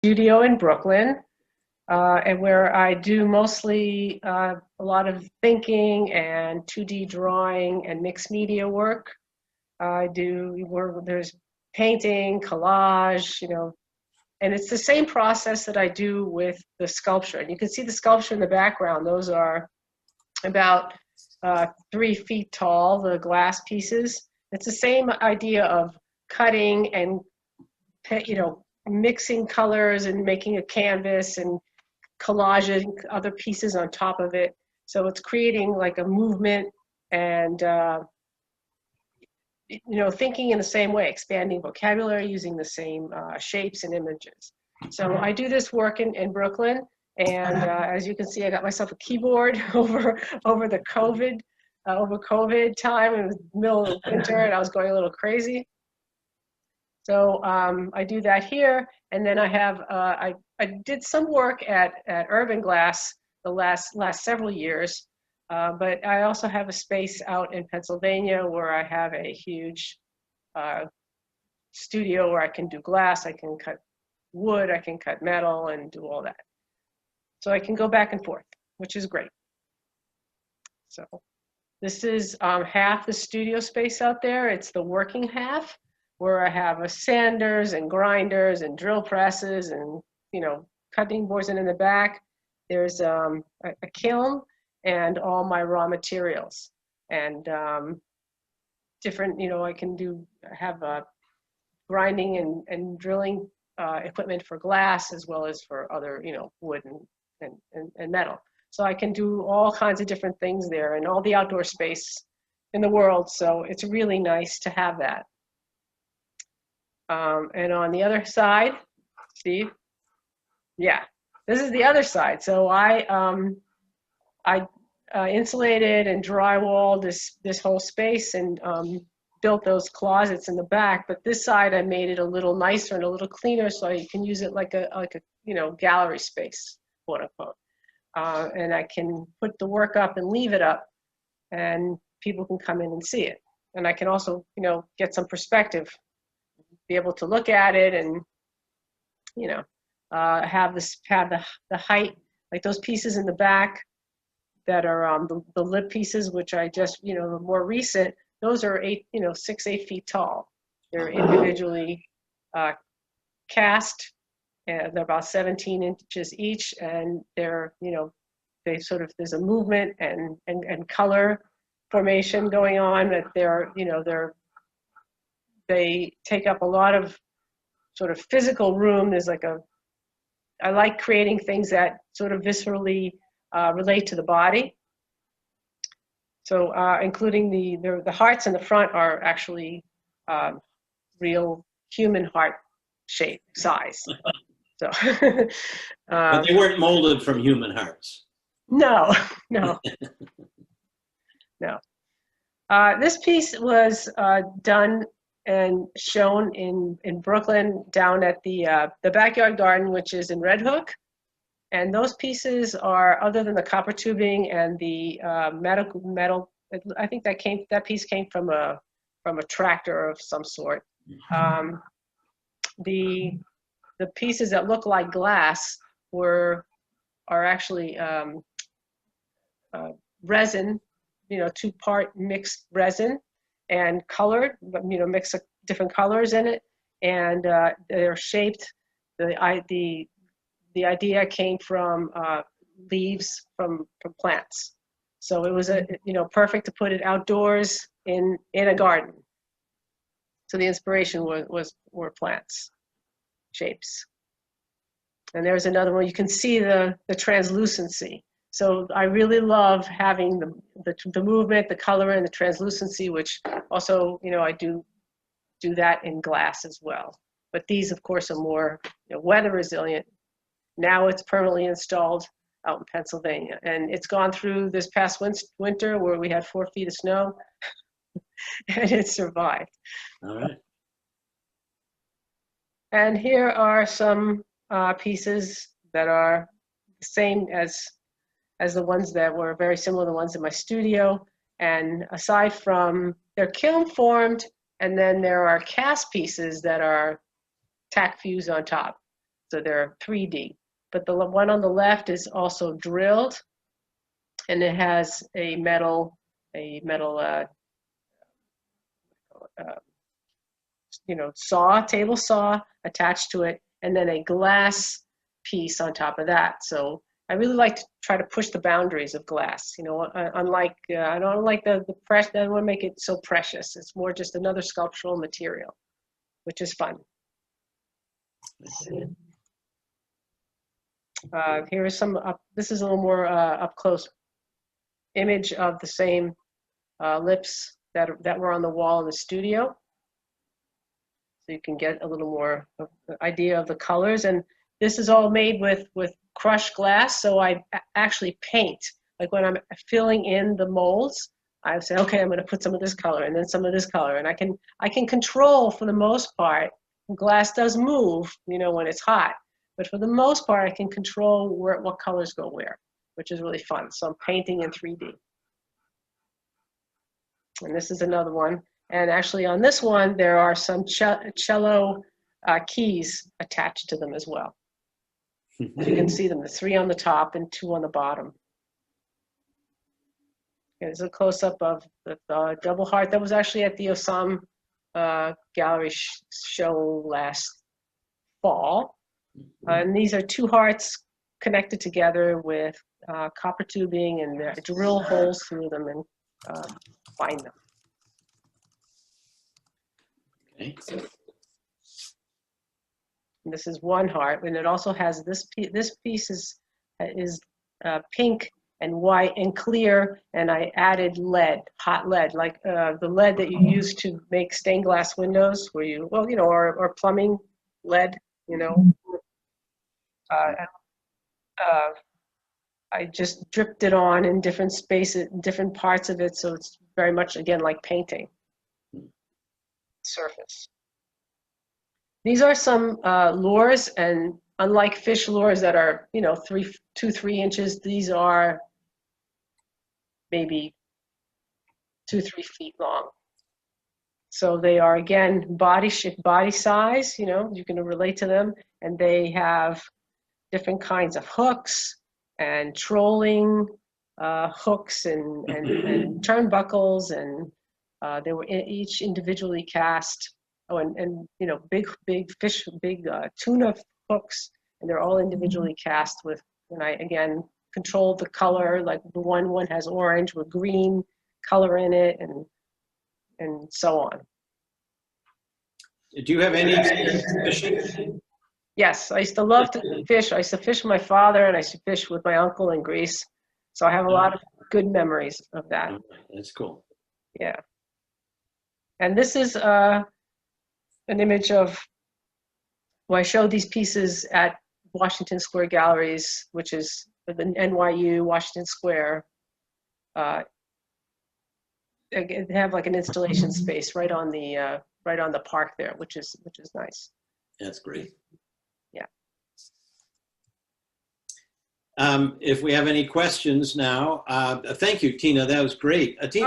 studio in Brooklyn, and where I do mostly a lot of thinking and 2D drawing and mixed media work. I do work, there's painting, collage, and it's the same process that I do with the sculpture. And you can see the sculpture in the background. Those are about 3 feet tall, the glass pieces. It's the same idea of cutting and, mixing colors and making a canvas and collaging other pieces on top of it. So it's creating like a movement and, thinking in the same way, expanding vocabulary, using the same shapes and images. So I do this work in Brooklyn, and as you can see, I got myself a keyboard over the COVID time. It was middle of winter, and I was going a little crazy. So I do that here, and then I have I did some work at Urban Glass the last several years. But I also have a space out in Pennsylvania where I have a huge studio where I can do glass, I can cut wood, I can cut metal and do all that. So I can go back and forth, which is great. So this is half the studio space out there. It's the working half where I have sanders and grinders and drill presses and, cutting boards. And in the back, there's a kiln and all my raw materials and different, I can have grinding and drilling equipment for glass as well as for other, wood and metal. So I can do all kinds of different things there and all the outdoor space in the world. So it's really nice to have that. And on the other side, Steve, yeah, this is the other side. So I insulated and drywalled this whole space and built those closets in the back. But this side, I made it a little nicer and a little cleaner, so you can use it like a gallery space, quote unquote. And I can put the work up and leave it up, and people can come in and see it. And I can also, get some perspective, be able to look at it, and have the height, like those pieces in the back that are the lip pieces, which I just, the more recent, those are 6, 8 feet tall. They're individually cast, and they're about 17 inches each, and they're, they sort of, there's a movement and color formation going on, that they take up a lot of sort of physical room. There's like I like creating things that sort of viscerally relate to the body. So including the hearts in the front are actually real human heart shape, size. So, but they weren't molded from human hearts. No. This piece was done and shown in Brooklyn down at the Backyard Garden, which is in Red Hook. And those pieces are, other than the copper tubing and the metal, I think that piece came from a tractor of some sort. The pieces that look like glass are actually resin, 2-part mixed resin and colored, mix of different colors in it, and they're shaped. The idea came from leaves from plants. So it was perfect to put it outdoors in a garden. So the inspiration were plants, shapes. And there's another one. You can see the translucency. So I really love having the movement, the color, and the translucency, which also, I do that in glass as well. But these, of course, are more weather resilient. Now it's permanently installed out in Pennsylvania. And it's gone through this past winter where we had 4 feet of snow, and it survived. All right. And here are some pieces that are the same as the ones that were very similar to the ones in my studio. And aside from, they're kiln formed, and then there are cast pieces that are tack fused on top. So they're 3D. But the one on the left is also drilled, and it has a metal table saw attached to it, and then a glass piece on top of that. So I really like to try to push the boundaries of glass. Unlike I don't like the press. I don't want to make it so precious. It's more just another sculptural material, which is fun. Here is some. This is a little more up close image of the same lips that were on the wall in the studio. So you can get a little more idea of the colors. And this is all made with crushed glass. So I actually paint. Like when I'm filling in the molds, I say, okay, I'm going to put some of this color and then some of this color. And I can control, for the most part. Glass does move, when it's hot. But for the most part, I can control what colors go where, which is really fun. So I'm painting in 3D. And this is another one. And actually on this one, there are some cello keys attached to them as well. So you can see them, the 3 on the top and 2 on the bottom. Here's a close-up of the double heart that was actually at the Osam Gallery show last fall. And these are 2 hearts connected together with copper tubing, and drill holes through them and bind them. Okay. And this is 1 heart, and it also has this piece is pink and white and clear, and I added lead, hot lead, like the lead that you use to make stained glass windows, where or plumbing lead, I just dripped it on in different spaces, different parts of it, so it's very much, again, like painting surface. These are some lures, and unlike fish lures that are 2-3 inches, these are maybe 2-3 feet long. So they are, again, body size. You can relate to them, and they have different kinds of hooks and trolling hooks and turnbuckles, and they were each individually cast. Oh, and big fish, big tuna hooks, and they're all individually cast with. And I again controlled the color. Like the one has orange with green color in it, and so on. Do you have any fishing? Yes, I used to love to fish. I used to fish with my father, and I used to fish with my uncle in Greece. So I have a lot of good memories of that. That's cool. Yeah. And this is an image of, I showed these pieces at Washington Square Galleries, which is the NYU Washington Square. They have like an installation space right on the park there, which is nice. That's great. Yeah. If we have any questions now, thank you, Tina. That was great. Tina.